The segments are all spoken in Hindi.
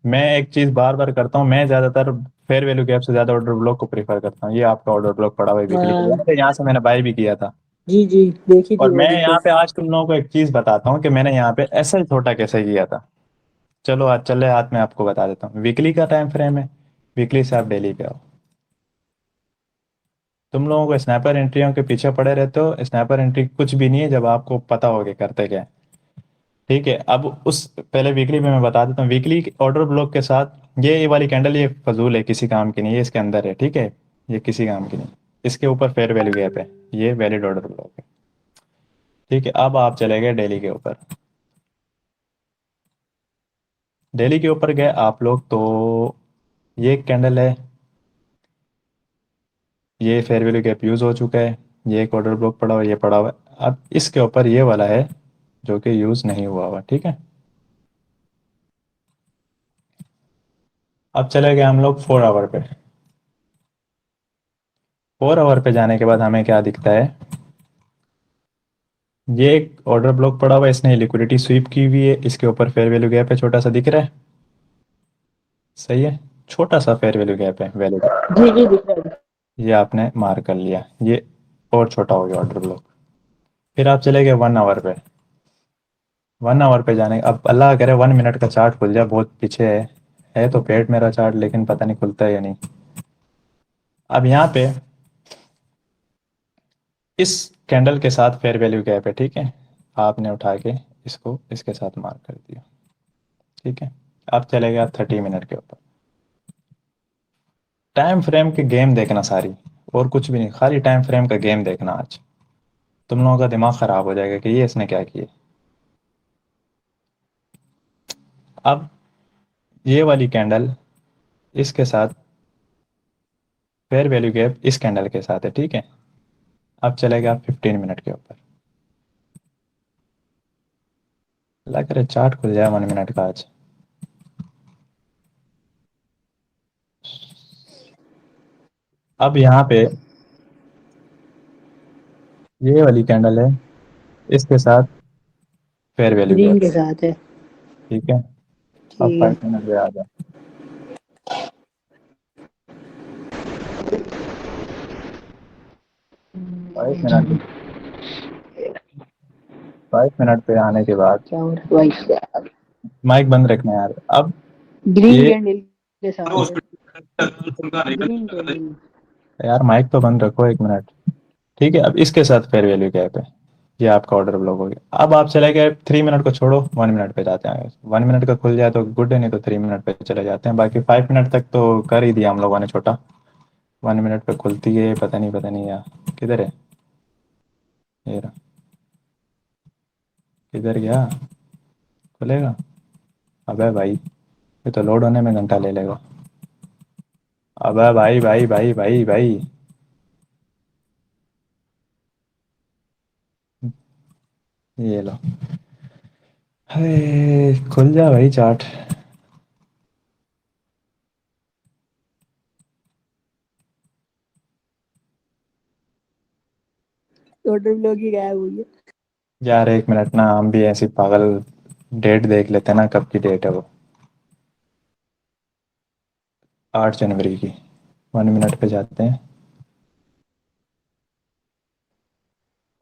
मैं एक चीज बार बार करता हूँ, मैं ज्यादातर फेयर वैल्यू गैप से ज्यादा ऑर्डर ब्लॉक को प्रीफर करता हूँ। ये आपका ऑर्डर ब्लॉक पड़ा हुआ है वीकली पे, हाँ, यहाँ से मैंने बाय भी किया था। जी जी, देखी थी और वो मैं यहाँ रिपोर्ट। पे आज तुम लोगों को एक चीज बताता हूँ कि मैंने यहाँ पे ऐसा ही छोटा कैसे किया था। चलो आज चले हाथ में आपको बता देता हूँ। वीकली का टाइम फ्रेम है, वीकली से आप डेली पे आओ। तुम लोगों को स्नैपर एंट्रियों के पीछे पड़े रहते हो, स्नैपर एंट्री कुछ भी नहीं है जब आपको पता होगा करते क्या है। ठीक है, अब उस पहले वीकली में मैं बता देता हूँ। वीकली ऑर्डर ब्लॉक के साथ ये वाली कैंडल ये फजूल है, किसी काम की नहीं है, इसके अंदर है। ठीक है, ये किसी काम की नहीं। इसके ऊपर फेयर वैल्यू गैप है, ये वैलिड ऑर्डर ब्लॉक है। ठीक है, अब आप चले गए डेली के ऊपर। डेली के ऊपर गए आप लोग तो ये एक कैंडल है, ये फेयर वैल्यू गैप यूज हो चुका है। ये एक ऑर्डर ब्लॉक पड़ा हुआ है, ये पड़ा हुआ है। अब इसके ऊपर ये वाला है जो कि यूज नहीं हुआ हुआ। ठीक है, अब चले गए हम लोग 4 आवर पे। 4 आवर पे जाने के बाद हमें क्या दिखता है, ये एक ऑर्डर ब्लॉक पड़ा हुआ है, इसने लिक्विडिटी स्वीप की हुई है, इसके ऊपर फेयर वैल्यू गैप है, छोटा सा दिख रहा है। सही है, छोटा सा फेयर वैल्यू गैप है वैलिड। जी जी, दिख रहा है। ये आपने मार्क कर लिया, ये और छोटा हो गया ऑर्डर ब्लॉक। फिर आप चले गए 1 आवर पे। 1 आवर पे जाने, अब अल्लाह करे 1 मिनट का चार्ट खुल जाए, बहुत पीछे है तो पेट मेरा चार्ट, लेकिन पता नहीं खुलता है या नहीं। अब यहाँ पे इस कैंडल के साथ फेयर वैल्यू गैप है। ठीक है, आपने उठा के इसको इसके साथ मार्क कर दिया। ठीक है, अब चले गए आप 30 मिनट के ऊपर। टाइम फ्रेम के गेम देखना सारी, और कुछ भी नहीं, खाली टाइम फ्रेम का गेम देखना आज। तुम लोगों का दिमाग खराब हो जाएगा कि ये इसने क्या किया। अब ये वाली कैंडल इसके साथ फेयर वैल्यू गैप इस कैंडल के साथ है। ठीक है, अब चलेगा 15 मिनट के ऊपर। लग रहा है चार्ट खुल जाए 1 मिनट का आज। अब यहाँ पे ये वाली कैंडल है, इसके साथ फेयर वैल्यू ग्रीन गैप। के साथ है। ठीक है, अब ठीक है। 5 मिनट पे आ जाए। 5 मिनट, 5 मिनट पे आने के बाद क्या हो रहा है भाई? माइक बंद रखना यार। अब ग्रीन ये कैंडल के साथ है। Green candle. यार माइक तो बंद रखो 1 मिनट। ठीक है, अब इसके साथ फेयर वैल्यू गैप है, ये आपका ऑर्डर ब्लॉक हो गया। अब आप चले गए 3 मिनट को छोड़ो, 1 मिनट पे जाते हैं। 1 मिनट का खुल जाए तो गुड है, नहीं तो 3 मिनट पे चले जाते हैं। बाकी 5 मिनट तक तो कर ही दिया हम लोगों ने छोटा। 1 मिनट पे खुलती है, पता नहीं यार किधर है। ये रहा, किधर गया, खुलेगा। अबे भाई, ये तो लोड होने में घंटा ले लेगा। अबे भाई भाई भाई भाई भाई, ये लो। हे, खुल जा भाई चार्ट। टोटल लोग ही गायब हुई है। यार 1 मिनट ना, हम भी ऐसी पागल डेट देख लेते हैं ना, कब की डेट है वो। 8 जनवरी की। 1 मिनट पे जाते हैं।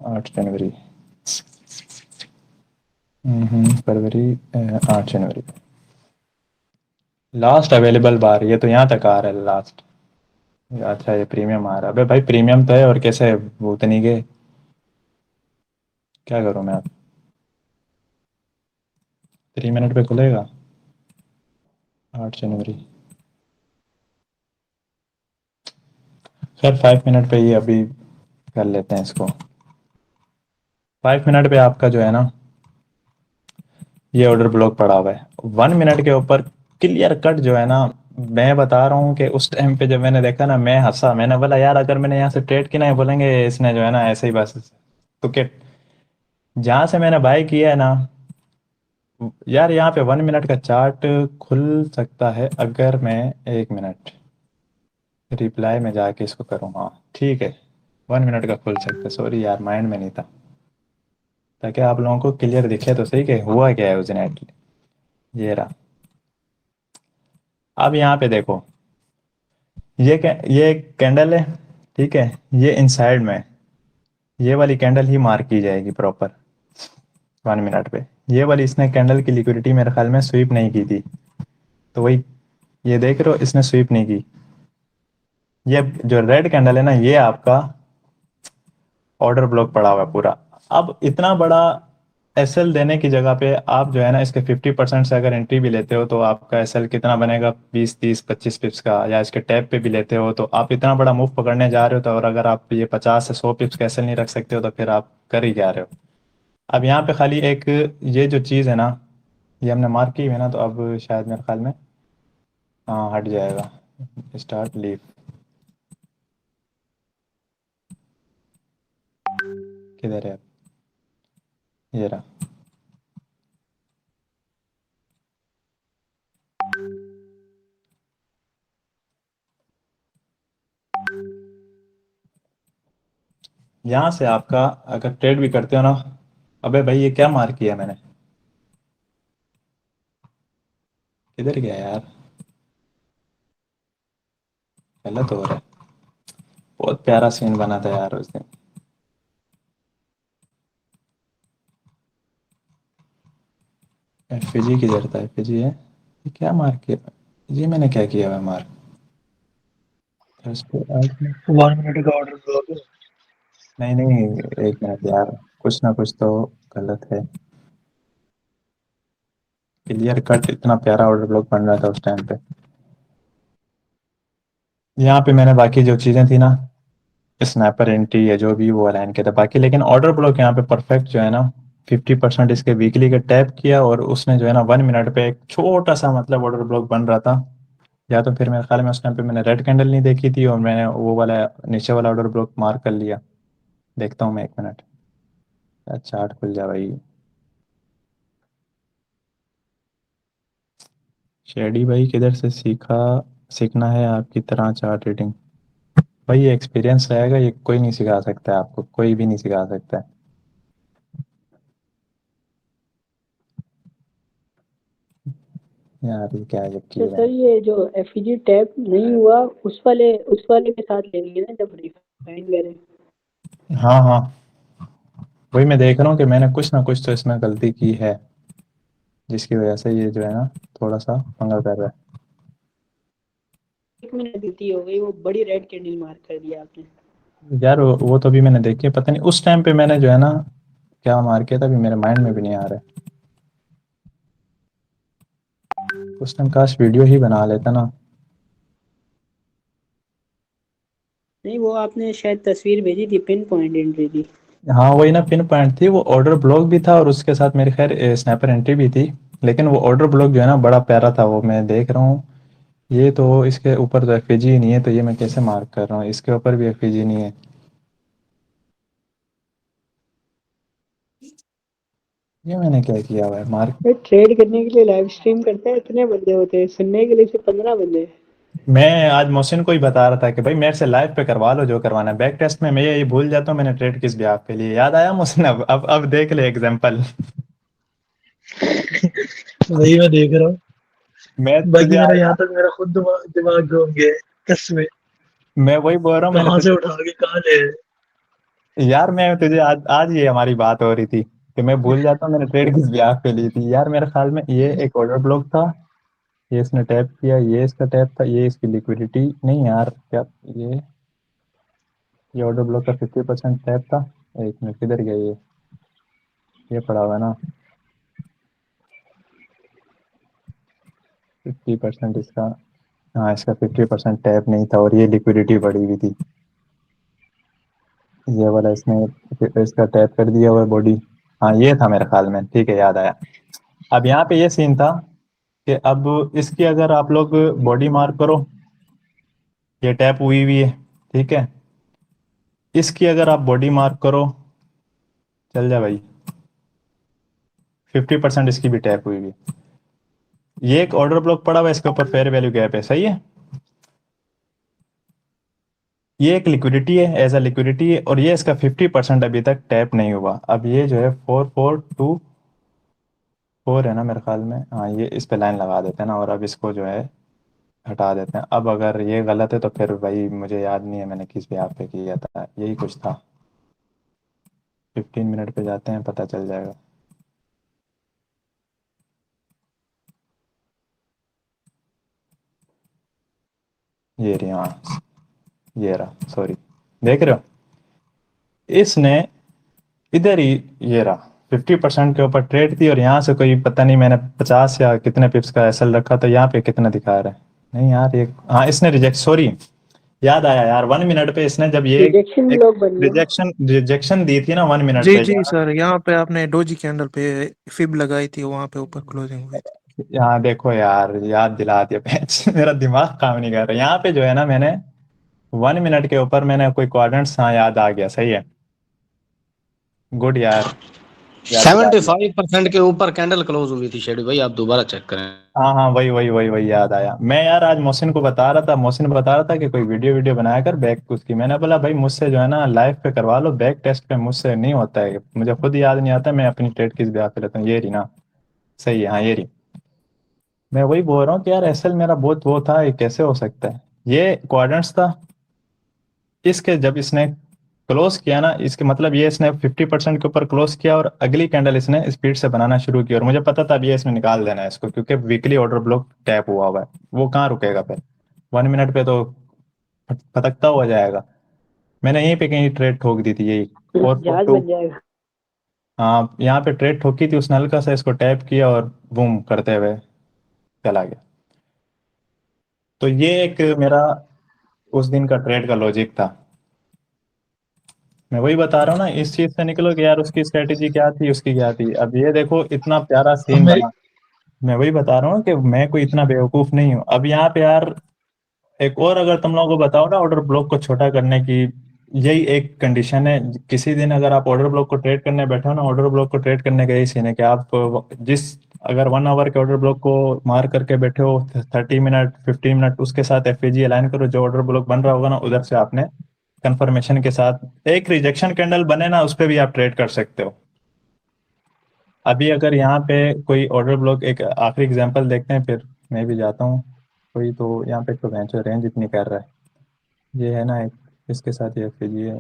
8 जनवरी, फरवरी, 8 जनवरी। लास्ट अवेलेबल बार, ये तो यहाँ तक आ रहा है लास्ट। अच्छा, ये प्रीमियम आ रहा है। अबे भाई प्रीमियम तो है, और कैसे भूत नहीं गए। क्या करूँ मैं अब, 3 मिनट पे खुलेगा। 8 जनवरी, खैर 5 मिनट पे ही अभी कर लेते हैं इसको। 5 मिनट पे आपका जो है ना, ये ऑर्डर ब्लॉक पड़ा हुआ है। 1 मिनट के ऊपर क्लियर कट जो है ना, मैं बता रहा हूँ कि उस टाइम पे जब मैंने देखा ना, मैं हंसा। मैंने बोला यार अगर मैंने यहाँ से ट्रेड की ना, ये बोलेंगे इसने जो है ना ऐसे ही बस तुके। जहां से मैंने बाय किया है ना, यार यहाँ पे 1 मिनट का चार्ट खुल सकता है अगर मैं 1 मिनट रिप्लाई में जाके इसको करूँ। हाँ ठीक है, 1 मिनट का खुल सकता है। सॉरी यार, माइंड में नहीं था, ताकि आप लोगों को क्लियर दिखे तो सही कि हुआ क्या है उस दिन। ये रहा, अब यहाँ पे देखो, ये कैंडल है, ठीक है, ये इनसाइड में, ये वाली कैंडल ही मार्क की जाएगी प्रॉपर 1 मिनट पे। ये वाली इसने कैंडल की लिक्विडिटी मेरे ख्याल में स्वीप नहीं की थी, तो वही ये देख रहे हो, इसने स्वीप नहीं की। ये जो रेड कैंडल है ना, ये आपका ऑर्डर ब्लॉक पड़ा हुआ है पूरा। अब इतना बड़ा एसएल देने की जगह पे आप जो है ना, इसके 50% से अगर एंट्री भी लेते हो तो आपका एसएल कितना बनेगा, 20 30 25 पिप्स का, या इसके टैप पे भी लेते हो तो आप इतना बड़ा मूव पकड़ने जा रहे हो, तो और अगर आप ये 50 से 100 पिप्स का एसएल नहीं रख सकते हो तो फिर आप कर ही क्या रहे हो। अब यहाँ पे खाली एक ये जो चीज़ है ना, ये हमने मार्क की हुई है ना, तो अब शायद मेरे ख्याल में हाँ हट जाएगा। स्टार्ट लीव किधर है अब, ये रहा। यहाँ से आपका अगर ट्रेड भी करते हो ना, अबे भाई ये क्या मार्क किया मैंने, किधर गया यार, गलत हो रहा है। बहुत प्यारा सीन बना था यार उस दिन। एफजी किधर था, एफजी है, ये क्या मार्क किया, ये मैंने क्या किया हुआ मार्क, उसको वन मिनट का ऑर्डर ब्लॉक है। नहीं नहीं, एक मिनट यार, कुछ ना कुछ तो गलत है। क्लियर कट इतना प्यारा ऑर्डर ब्लॉक बन रहा था उस टाइम पे। यहाँ पे मैंने बाकी जो चीजें थी ना, स्नैपर एंट्री है जो भी, वो अलाइन किया था बाकी, लेकिन ऑर्डर ब्लॉक यहाँ पे परफेक्ट जो है ना, 50% इसके वीकली का टैप किया, और उसने जो है ना 1 मिनट पे एक छोटा सा मतलब ऑर्डर ब्लॉक बन रहा था। या तो फिर मेरे ख्याल में उस टाइम पे मैंने रेड कैंडल नहीं देखी थी, और मैंने वो वाला नीचे वाला ऑर्डर ब्लॉक मार्क कर लिया। देखता हूँ मैं, 1 मिनट, चार्ट खुल जा भाई। शेडी भाई किधर से सीखना है आपकी तरह चार्ट रीडिंग। भाई ये एक्सपीरियंस रहेगा, ये कोई नहीं सिखा सकता है आपको, कोई भी नहीं सिखा सकता है यार, ये क्या है तो की है। सर ये जो एफईजी टैप नहीं हुआ, उस वाले के साथ लेंगे ना जब रिफाइन करें। हाँ हाँ, वही मैं देख रहा हूँ कि मैंने कुछ ना कुछ तो इसमें गलती की है, जिसकी वजह से ये जो है ना थोड़ा सा पंगा कर रहा एक मिनट गलती हो गई, वो बड़ी रेड कैंडल मार्क कर दिया आपने। है यार। वो तो अभी मैंने देखी है, पता नहीं उस टाइम पे मैंने जो है ना क्या मार किया था, अभी मेरे माइंड में भी नहीं आ रहा है। उस टाइम काश वीडियो ही बना लेता ना। नहीं, वो आपने शायद तस्वीर भेजी थी, पिन पॉइंट एंट्री थी। हाँ वही ना, पिन पॉइंट थी, वो ऑर्डर ब्लॉक भी था और उसके साथ मेरे खैर स्नैपर एंट्री भी थी। लेकिन वो ऑर्डर ब्लॉक जो है ना बड़ा प्यारा था, वो मैं देख रहा हूँ। ये तो इसके ऊपर तो एफईजी नहीं है, तो ये मैं कैसे मार्क कर रहा हूँ, इसके ऊपर भी एफईजी नहीं है। ये मैंने क्या किया हुआ है मार्क। ये ट्रेड करने के लिए लाइव स्ट्रीम करते हैं, इतने बंदे होते हैं, सुनने के लिए सिर्फ 15 बंदे। मैं आज मोहसिन को ही बता रहा था कि भाई मेरे से लाइव पे करवा लो जो करवाना है, बैक टेस्ट में मैं ये भूल जाता हूँ मैंने ट्रेड किस ब्याह के लिए, याद आया मोहसिन, अब देख ले एग्जांपल। वही मैं देख रहा हूँ। मैं तुझे बाकी मेरा आज, यहाँ तक मेरा खुद दिमाग दिमाग घूम गया है, कसम। मैं वही बोल रहा हूँ, मैंने कहाँ से तुझे, उठा के कहाँ ले आए। यार मैं तुझे आज आज ये हमारी बात हो रही थी कि मैं भूल जाता हूँ मैंने ट्रेड किस ब्याह पे ली थी यार। मेरे ख्याल में ये एक ऑर्डर ब्लॉक था, ये इसने टैप किया, ये इसका टैप था, ये इसकी लिक्विडिटी नहीं यार क्या, ये ऑर्डर ब्लॉक का 50% टैप था। एक मिनट किधर गया ये पड़ा हुआ है ना, 50% इसका, हाँ इसका 50% टैप नहीं था और ये लिक्विडिटी बढ़ी हुई थी। ये वाला इसने इसका टैप कर दिया हुआ बॉडी, हाँ ये था मेरे ख्याल में, ठीक है याद आया। अब यहाँ पे ये सीन था कि अब इसकी अगर आप लोग बॉडी मार्क करो, ये टैप हुई हुई है, ठीक है, इसकी अगर आप बॉडी मार्क करो, चल जा भाई, 50% इसकी भी टैप हुई हुई है। ये एक ऑर्डर ब्लॉक पड़ा हुआ है, इसके ऊपर फेयर वैल्यू गैप है, सही है। ये एक लिक्विडिटी है, एज अ लिक्विडिटी है, और ये इसका 50% अभी तक टैप नहीं हुआ। अब ये जो है 4424 है ना मेरे ख्याल में, हाँ ये इस पे लाइन लगा देते हैं ना, और अब इसको जो है हटा देते हैं। अब अगर ये गलत है तो फिर भाई मुझे याद नहीं है मैंने किस पे आप पे किया था, यही कुछ था। 15 मिनट पे जाते हैं, पता चल जाएगा। ये रही, हाँ ये रहा, सॉरी। देख रहे हो, इसने इधर ही, ये रहा 50% के ऊपर ट्रेड थी, और यहाँ से कोई पता नहीं मैंने 50 या कितने पिप्स का एसएल रखा, तो यहाँ पे कितना दिखा रहा है। नहीं यार, ये हाँ इसने रिजेक्ट, सॉरी याद आया यार, 1 मिनट पे इसने जब ये रिजेक्शन एक ब्लॉक बन गया। रिजेक्शन दी थी ना 1 मिनट जी पे जी यार। सर, यहाँ पे आपने डोजी कैंडल पे फिब लगाई थी, वहां पे ऊपर क्लोजिंग हुई थी। यहाँ देखो यार, याद दिला दिया पैच मेरा दिमाग काम नहीं कर रहा। यहाँ पे जो है ना, मैंने 1 मिनट के ऊपर मैंने कोई क्वाड्रेंट्स, हाँ याद आ गया, सही है। गुड यार, याद दिला सेवेंटी दिया। फाइव परसेंट के ऊपर कैंडल क्लोज हुई थी शेडी भाई, आप दोबारा चेक करें। हाँ हाँ, वही याद आया। मैं यार आज मोहसिन को बता रहा था, मोहसिन बता रहा था कि कोई वीडियो वीडियो बनाया कर बैक उसकी। मैंने बोला भाई मुझसे जो है ना लाइव पे करवा लो, बैक टेस्ट पे मुझसे नहीं होता है, मुझे खुद याद नहीं आता, मैं अपनी ट्रेड किस ब्याह पे लेता हूँ। ये रही ना, सही है, हाँ ये रही। मैं वही बोल रहा हूँ कि यार एसएल मेरा बहुत वो था, ये कैसे हो सकता है। ये क्वाड्रेंट्स था, इसके जब इसने क्लोज किया ना, इसके मतलब ये इसने 50% के ऊपर क्लोज किया, और अगली कैंडल इसने स्पीड से बनाना शुरू की, और मुझे पता था अब ये इसने निकाल देना है इसको, क्योंकि वीकली ऑर्डर ब्लॉक टैप हुआ हुआ है, वो कहाँ रुकेगा फिर। 1 मिनट पे तो फटकता हुआ जाएगा। मैंने यहीं पे कहीं ट्रेड ठोक दी थी, यही फोर फोर जहाज टू बन जाएगा। हाँ यहाँ पे ट्रेड ठोकी थी, उसने हल्का सा इसको टैप किया और बूम करते हुए चला गया। तो ये एक मेरा उस दिन का ट्रेड का लॉजिक था। मैं वही बता रहा हूँ ना, इस चीज से निकलो कि यार उसकी स्ट्रेटेजी क्या थी, उसकी क्या थी। अब ये देखो इतना प्यारा अब सीन मेरी बना। मैं वही बता रहा हूँ कि मैं कोई इतना बेवकूफ नहीं हूँ। अब यहाँ पे यार एक और अगर तुम लोगों को बताओ ना ऑर्डर ब्लॉक को छोटा करने की, यही एक कंडीशन है। किसी दिन अगर आप ऑर्डर ब्लॉक को ट्रेड करने बैठे हो ना, ऑर्डर ब्लॉक को ट्रेड करने का यही सीन है कि आप जिस, अगर 1 आवर के ऑर्डर ब्लॉक को मार करके बैठे हो, 30 मिनट 15 मिनट उसके साथ एफएजी अलाइन करो, जो ऑर्डर ब्लॉक बन रहा होगा ना उधर से आपने कंफर्मेशन के साथ एक रिजेक्शन कैंडल बने ना, उस पर भी आप ट्रेड कर सकते हो। अभी अगर यहाँ पे कोई ऑर्डर ब्लॉक, एक आखिरी एग्जांपल देखते हैं फिर मैं भी जाता हूँ। कोई तो यहाँ पे तो बेंच रेंज इतनी कर रहा है, ये है ना एक, इसके साथ ये फिर ये,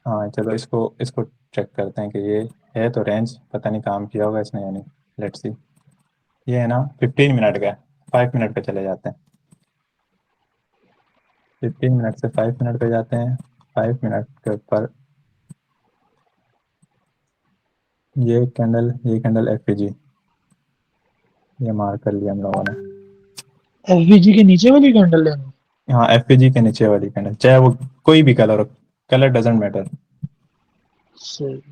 हाँ चलो इसको इसको चेक करते हैं कि ये है तो रेंज, पता नहीं काम किया होगा इसने यानी। लेट्स सी, ये है ना 15 मिनट का है। 5 मिनट पे चले जाते हैं, 15 मिनट से 5 मिनट पे जाते हैं। 5 मिनट के ऊपर ये कैंडल एफ ये मार कर लिया हम लोगों ने। एलवीजी के नीचे वाली कैंडल लेना। हाँ एफपीजी के नीचे वाली कैंडल, चाहे वो कोई भी कलर हो, कलर डजेंट मैटर। सही।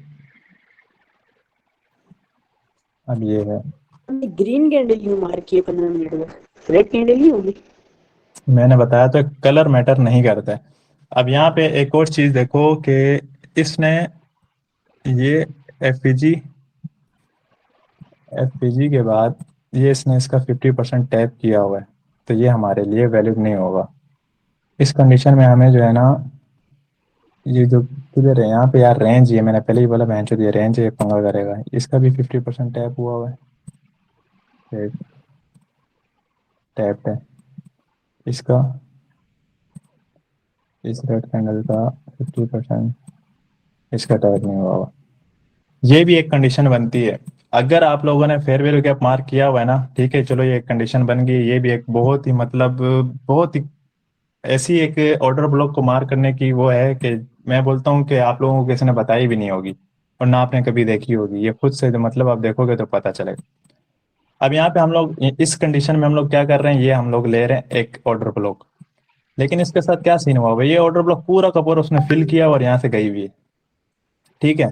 अब ये है, ग्रीन कैंडल क्यों मार की है 15 मिनट में? रेड कैंडल ही होगी। मैंने बताया तो कलर मैटर नहीं करता है। अब यहाँ पे एक और चीज देखो कि इसने ये एफपीजी एफपीजी के बाद ये इसने इसका 50% टैप किया हुआ है, तो ये हमारे लिए वैलिड नहीं होगा। इस कंडीशन में हमें जो है ना, ये जो किधर है यहाँ पे यार रेंज, ये मैंने पहले ही बोला बहन चोद, ये रेंज है, ये पंगा करेगा। इसका भी 50% टैप हुआ हुआ है, टैप है इसका, इस रेड कैंडल का 50%, इसका टैप नहीं हुआ हुआ। ये भी एक कंडीशन बनती है। अगर आप लोगों ने फेयर वैल्यू गैप मार्क किया हुआ है ना, ठीक है चलो ये एक कंडीशन बन गई। ये भी एक बहुत ही मतलब बहुत ही ऐसी एक ऑर्डर ब्लॉक को मार्क करने की वो है कि मैं बोलता हूँ कि आप लोगों को किसी ने बताई भी नहीं होगी, और ना आपने कभी देखी होगी। ये खुद से मतलब आप देखोगे तो पता चलेगा। अब यहाँ पे हम लोग इस कंडीशन में हम लोग क्या कर रहे हैं, ये हम लोग ले रहे हैं एक ऑर्डर ब्लॉक, लेकिन इसके साथ क्या सीन हुआ हुआ है, ये ऑर्डर ब्लॉक पूरा का पूरा उसने फिल किया और यहाँ से गई हुई है, ठीक है।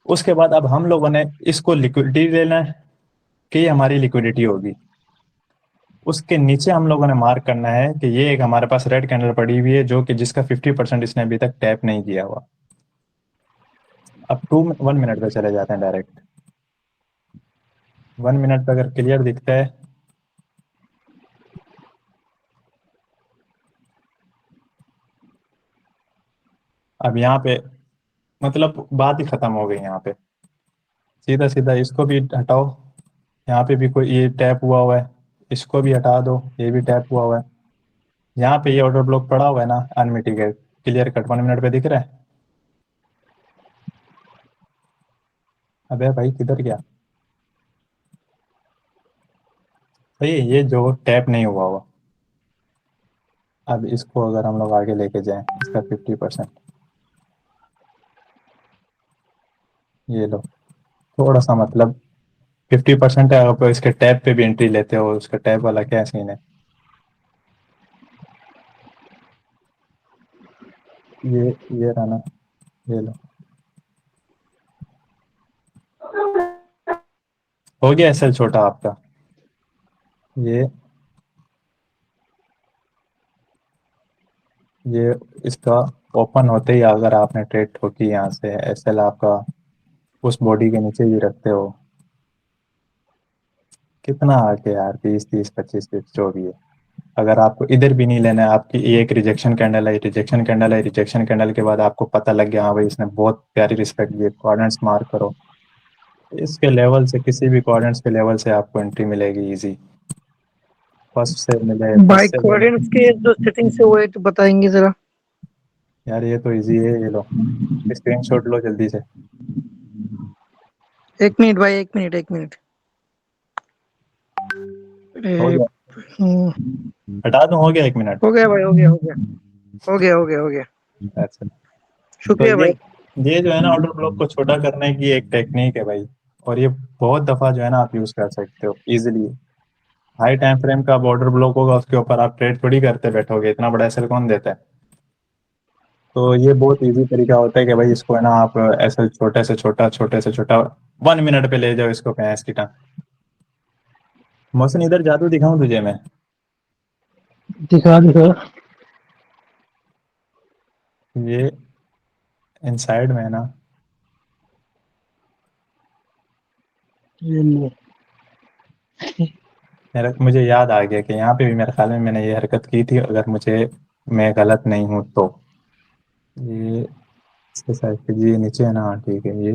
उसके बाद अब हम लोगों ने इसको लिक्विडिटी लेना है कि ये हमारी लिक्विडिटी होगी। उसके नीचे हम लोगों ने मार्क करना है कि ये एक हमारे पास रेड कैंडल पड़ी हुई है, जो कि जिसका 50% इसने अभी तक टैप नहीं किया हुआ। अब 1 मिनट पे चले जाते हैं डायरेक्ट। 1 मिनट पे अगर क्लियर दिखता है, अब यहाँ पे मतलब बात ही खत्म हो गई। यहाँ पे सीधा सीधा इसको भी हटाओ, यहाँ पे भी कोई ये टैप हुआ हुआ है, इसको भी हटा दो, ये भी टैप हुआ हुआ है। यहाँ पे ये ऑर्डर ब्लॉक पड़ा हुआ है ना अनमिटिगेट, क्लियर कट 1 मिनट पे दिख रहा है। अबे भाई किधर गया भाई, ये जो टैप नहीं हुआ हुआ। अब इसको अगर हम लोग आगे लेके जाएं, इसका 50%, ये लो, थोड़ा सा मतलब 50% है। आप इसके टैब पे भी एंट्री लेते हो, उसका टैब वाला क्या सीन है। ये रहा ना, ये लो, हो गया एसएल छोटा आपका। ये इसका ओपन होते ही अगर आपने ट्रेड ठोकी यहाँ से, एसएल आपका उस बॉडी के नीचे भी रखते हो। कितना आके यार, 20 30 25 जो भी है। अगर आपको इधर भी नहीं लेना है, आपकी ये एक रिजेक्शन कैंडल है, रिजेक्शन कैंडल है, रिजेक्शन कैंडल के बाद आपको पता लग गया हाँ भाई इसने बहुत प्यारी रिस्पेक्ट दी, कोऑर्डिनेट्स मार्क करो। इसके लेवल से, किसी भी कोऑर्डिनेट्स के लेवल से आपको एंट्री मिलेगी इजी। फर्स्ट से मिले, भाई फर्स्ट से मिले। कोऑर्डिनेट्स के जो सेटिंग से हुए तो बताएंगे जरा। यार ये तो इजी है, ये लो, स्क्रीनशॉट लो जल्दी से। 1 मिनट भाई, 1 मिनट 1 मिनट। हो ए, गया, हम्म, हटा दूं, हो गया 1 मिनट। हो गया भाई, हो गया हो गया हो गया हो गया हो गया। अच्छा, तो शुक्रिया भाई। ये जो है ना ऑर्डर ब्लॉक को छोटा करने की एक टेक्निक है भाई। और ये बहुत दफा जो है ना आप यूज कर सकते हो इजीली। हाई टाइम फ्रेम का ऑर्डर ब्लॉक होगा, उसके ऊपर आप ट्रेड थोड़ी करते बैठोगे, इतना बड़ा एसएल कौन देता है। तो ये बहुत इजी तरीका होता है कि भाई इसको है ना आप एसएल छोटे से छोटा, छोटे से छोटा 1 मिनट पे ले जाओ इसको भैंस की टांग। मोहसिन इधर जादू दिखाऊं तुझे मैं। दिखा दिखा। ये इनसाइड में है ना, ये लो। मुझे याद आ गया कि यहाँ पे भी मेरे ख्याल में मैंने ये हरकत की थी, अगर मैं गलत नहीं हूँ तो। ये इसके साइड पे जी नीचे है ना, हाँ ठीक है। ये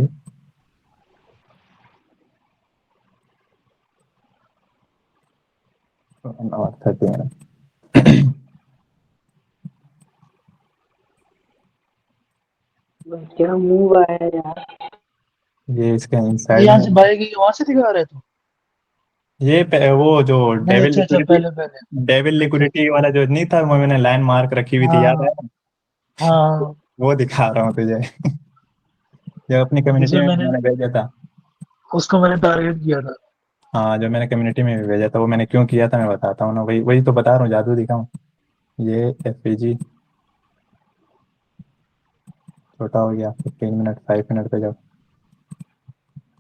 और 30 है। क्या मूव आया यार। ये इसके ये इनसाइड यहाँ से में, बाय गई, वहां से दिखा रहे तो। वो जो नहीं, अच्छा अच्छा, पहले पहले। Devil okay. लिक्विडिटी वाला जो नहीं था, वो मैंने लाइन मार्क रखी हुई थी, याद हाँ है। हाँ। वो दिखा रहा हूँ तुझे। जो अपनी कम्युनिटी जिसमें में मैंने मैंने भेजा था। उसको मैंने टारगेट किया था। हाँ, जो मैंने कम्युनिटी में भी भेजा था, वो मैंने क्यों किया था मैं बताता हूँ ना, वही वही तो बता रहा हूँ, जादू दिखाऊं। ये एफपीजी छोटा हो गया, 15 मिनट 5 मिनट पे जब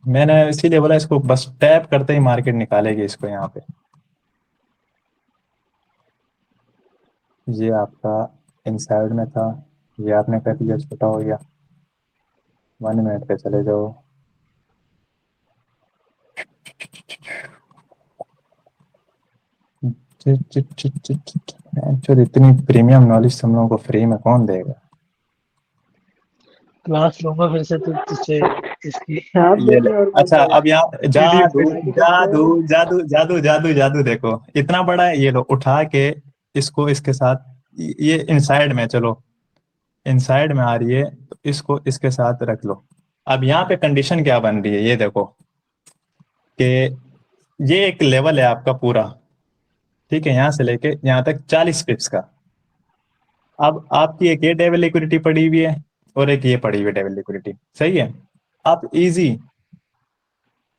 मैंने इसीलिए बोला इसको बस टैप करते ही मार्केट निकालेगी इसको यहाँ पे। ये आपका इनसाइड में था, ये आपने कर दिया, छोटा हो गया। 1 मिनट पे चले जाओ। एक्चुअली इतनी प्रीमियम नॉलेज तुम लोगों को फ्री में कौन देगा। क्लास लूंगा फिर से तुझसे इसकी। आप ये ले। देखना और अच्छा, बोलते अब यहाँ पीडीएफ जादू, बाकी सबसे जादू, जादू, जादू, जादू, जादू देखो, इतना बड़ा है। ये लो, उठा के इसको इसके साथ, ये इनसाइड में, चलो इनसाइड में आ रही है तो इसको इसके साथ रख लो। अब यहाँ पे कंडीशन क्या बन रही है ये देखो, कि ये एक लेवल है आपका पूरा, ठीक है, यहाँ से लेके यहाँ तक 40 पिप्स का। अब आपकी एक ये डेविल लिक्विडिटी पड़ी हुई है और एक ये पड़ी हुई है डेविल लिक्विडिटी, सही है। आप इजी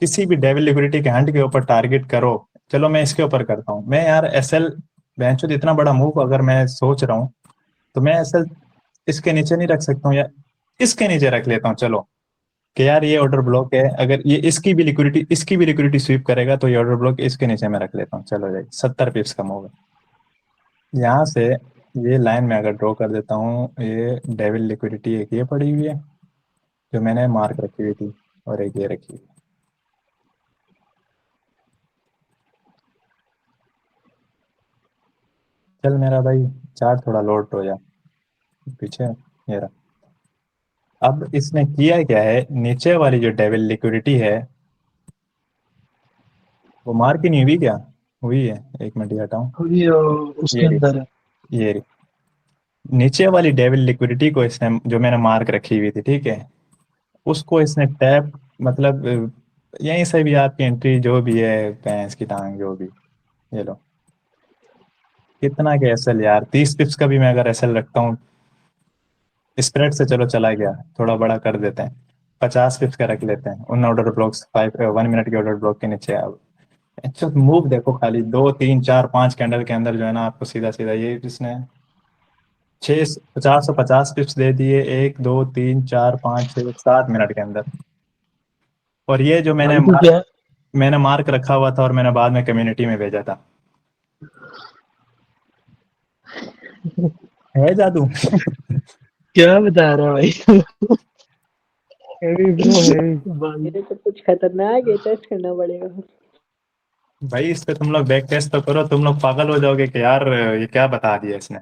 किसी भी डेविल लिक्विडिटी के हंट के ऊपर टारगेट करो। चलो मैं इसके ऊपर करता हूँ, मैं यार एसएल बेंचो इतना बड़ा मूव अगर मैं सोच रहा हूँ, तो मैं एसएल इसके नीचे नहीं रख सकता हूँ, या इसके नीचे रख लेता हूँ। चलो कि यार ये ऑर्डर ब्लॉक है, अगर ये इसकी भी लिक्विडिटी स्वीप करेगा तो ये ऑर्डर ब्लॉक इसके नीचे मैं रख लेता हूँ। चलो जाइए, 70 पिप्स का मूव है। यहाँ से ये लाइन में अगर ड्रॉ कर देता हूँ, ये डेविल लिक्विडिटी एक ये पड़ी हुई है जो मैंने मार्क रखी हुई थी, और एक ये रखी हुई। चल मेरा भाई, चार्ट थोड़ा लोड हो जा पीछे, ये रहा। अब इसने किया क्या है, नीचे वाली जो डेविल लिक्विडिटी है वो मार्क ही नहीं हुई क्या, हुई है। 1 मिनट ये हटाऊं, ये उसके ये रही। अंदर है। ये रही। नीचे वाली डेविल लिक्विडिटी को इसने जो मैंने मार्क रखी हुई थी, ठीक है, उसको इसने टैप मतलब यहीं से भी आपकी एंट्री जो भी है, भैंस की टांग जो भी, ये लो। कितना के एसएल यार, 30 पिप्स का भी मैं अगर एसएल रखता हूँ स्प्रेड से, चलो चला गया, थोड़ा बड़ा कर देते हैं, 50 पिप्स का रख लेते हैं उन ऑर्डर ब्लॉक्स 1 मिनट के ऑर्डर ब्लॉक के नीचे। अब अच्छा मूव देखो, खाली 2 3 4 5 कैंडल के अंदर जो है ना आपको सीधा सीधा ये जिसने 450 पिप्स दे दिए 1 2 3 4 5 6 7 मिनट के अंदर। और ये जो भाई तू क्या मैंने मार्क रखा हुआ था और मैंने बाद में कम्युनिटी में भेजा था, है जादू। क्या बता रहा है भाई हेवी ब्रो हेवी। भाई मेरे को कुछ खतरनाक है, टेस्ट करना पड़ेगा। भाई इस पे तुम लोग बैक टेस्ट तो करो, तुम लोग पागल हो जाओगे कि यार ये क्या बता दिया इसने।